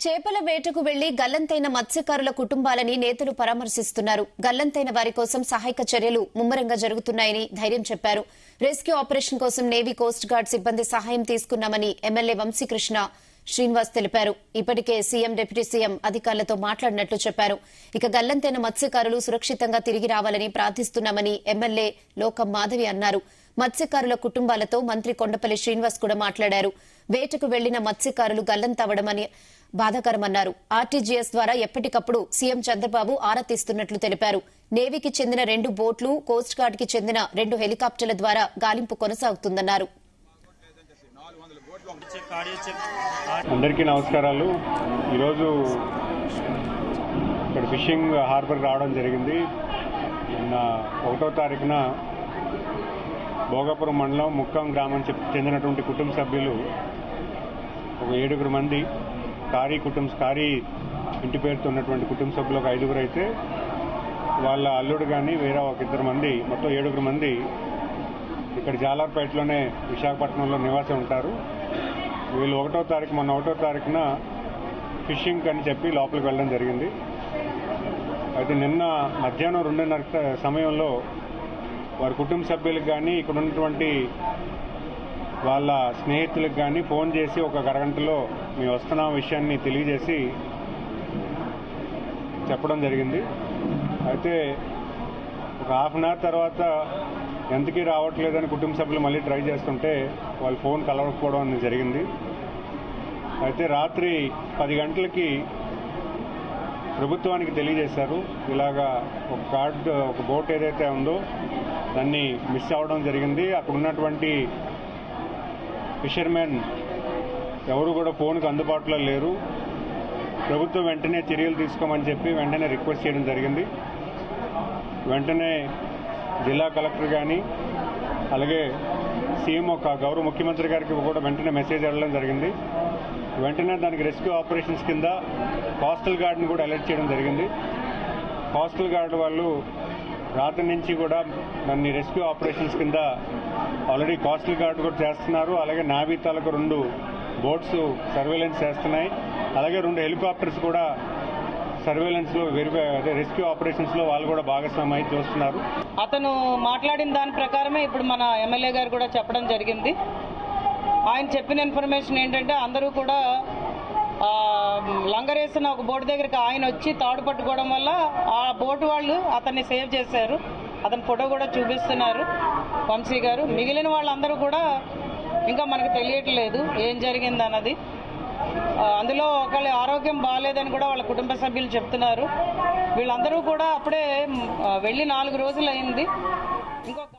చేపల వేటకు వెళ్లి గల్లంతైన మత్స్యకారుల కుటుంబాలని నేతలు పరామర్శిస్తున్నారు. గల్లంతైన వారి కోసం సహాయక చర్యలు ముమ్మరంగా జరుగుతున్నాయని ధైర్యం చెప్పారు. రెస్క్యూ ఆపరేషన్ కోసం నేవీ కోస్ట్ గార్డ్ సిబ్బంది సహాయం తీసుకున్నామని ఎమ్మెల్యే వంశీకృష్ణ శ్రీనివాస్ తెలిపారు. ఇప్పటికే సీఎం డిప్యూటీ సీఎం అధికారులతో మాట్లాడినట్లు చెప్పారు. ఇక గల్లంతైన మత్స్యకారులు సురక్షితంగా తిరిగి రావాలని ప్రార్థిస్తున్నామని ఎమ్మెల్యే లోకం మాధవి అన్నారు. మత్స్యకారుల కుటుంబాలతో మంత్రి కొండపల్లి శ్రీనివాస్ కూడా మాట్లాడారు. వేటకు వెళ్లిన మత్స్యకారులు గల్లంతవడమని బాధాకరమన్నారు. ఆర్టీజీఎస్ ద్వారా ఎప్పటికప్పుడు సీఎం చంద్రబాబు ఆరా తీస్తున్నట్లు తెలిపారు. నేవీకి చెందిన 2 బోట్లు, కోస్ట్ గార్డ్ కి చెందిన 2 హెలికాప్టర్ల ద్వారా గాలింపు కొనసాగుతుందన్నారు. అందరికీ నమస్కారాలు. ఈరోజు ఇక్కడ ఫిషింగ్ హార్బర్ రావడం జరిగింది. నిన్న 1వ తారీఖున భోగాపురం మండలం ముక్కం గ్రామం చెందినటువంటి కుటుంబ సభ్యులు ఒక 7 మంది కారీ ఇంటి పేరుతో ఉన్నటువంటి కుటుంబ సభ్యులు ఒక 5 అయితే వాళ్ళ అల్లుడు కానీ వేరే ఒక 2 మంది మొత్తం 7 మంది ఇక్కడ జాలార్పేటలోనే విశాఖపట్నంలో నివాసం ఉంటారు. వీళ్ళు మొన్న 1వ తారీఖున ఫిషింగ్ అని చెప్పి లోపలికి వెళ్ళడం జరిగింది. అయితే నిన్న మధ్యాహ్నం 2:30 సమయంలో వారి కుటుంబ సభ్యులకు కానీ ఇక్కడ ఉన్నటువంటి వాళ్ళ స్నేహితులకు కానీ ఫోన్ చేసి ఒక అరగంటలో మేము వస్తున్న విషయాన్ని తెలియజేసి చెప్పడం జరిగింది. అయితే ఒక హాఫ్ అన్ అవర్ తర్వాత ఎంతకీ రావట్లేదని కుటుంబ సభ్యులు మళ్ళీ ట్రై చేస్తుంటే వాళ్ళు ఫోన్ కలవకపోవడం అనేది జరిగింది. అయితే రాత్రి 10 గంటలకి ప్రభుత్వానికి తెలియజేశారు. ఇలాగా ఒక బోట్ ఏదైతే ఉందో దాన్ని మిస్ అవ్వడం జరిగింది. అక్కడ ఉన్నటువంటి ఫిషర్మెన్ ఎవరు కూడా ఫోన్కి అందుబాటులో లేరు. ప్రభుత్వం వెంటనే చర్యలు తీసుకోమని చెప్పి వెంటనే రిక్వెస్ట్ చేయడం జరిగింది. వెంటనే జిల్లా కలెక్టర్ కానీ అలాగే సీఎం గౌరవ ముఖ్యమంత్రి గారికి కూడా వెంటనే మెసేజ్ వెళ్ళడం జరిగింది. వెంటనే దానికి రెస్క్యూ ఆపరేషన్స్ కింద కోస్టల్ గార్డ్ని కూడా అలర్ట్ చేయడం జరిగింది. కోస్టల్ గార్డ్ వాళ్ళు రాత్రి నుంచి కూడా దాన్ని రెస్క్యూ ఆపరేషన్స్ కింద ఆల్రెడీ కోస్టల్ గార్డ్ కూడా చేస్తున్నారు. అలాగే నావీ తాలూకు 2 బోట్స్ సర్వేలెన్స్ చేస్తున్నాయి. అలాగే 2 హెలికాప్టర్స్ కూడా సర్వేలెన్స్ లో రెస్క్యూ ఆపరేషన్స్ లో వాళ్ళు కూడా భాగస్వామ్యం చూస్తున్నారు. అతను మాట్లాడిన దాని ప్రకారమే ఇప్పుడు మన ఎమ్మెల్యే గారు కూడా చెప్పడం జరిగింది. ఆయన చెప్పిన ఇన్ఫర్మేషన్ ఏంటంటే అందరూ కూడా లంగరేసిన ఒక బోటు దగ్గరికి ఆయన వచ్చి తాడు పట్టుకోవడం వల్ల ఆ బోటు వాళ్ళు అతన్ని సేవ్ చేశారు. అతని ఫోటో కూడా చూపిస్తున్నారు వంశీ గారు. మిగిలిన వాళ్ళందరూ కూడా ఇంకా మనకు తెలియట్లేదు ఏం జరిగింది అన్నది. అందులో ఒకళ్ళ ఆరోగ్యం బాగాలేదని కూడా వాళ్ళ కుటుంబ సభ్యులు చెప్తున్నారు. వీళ్ళందరూ కూడా అప్పుడే వెళ్ళి 4 రోజులు అయింది. ఇంకొక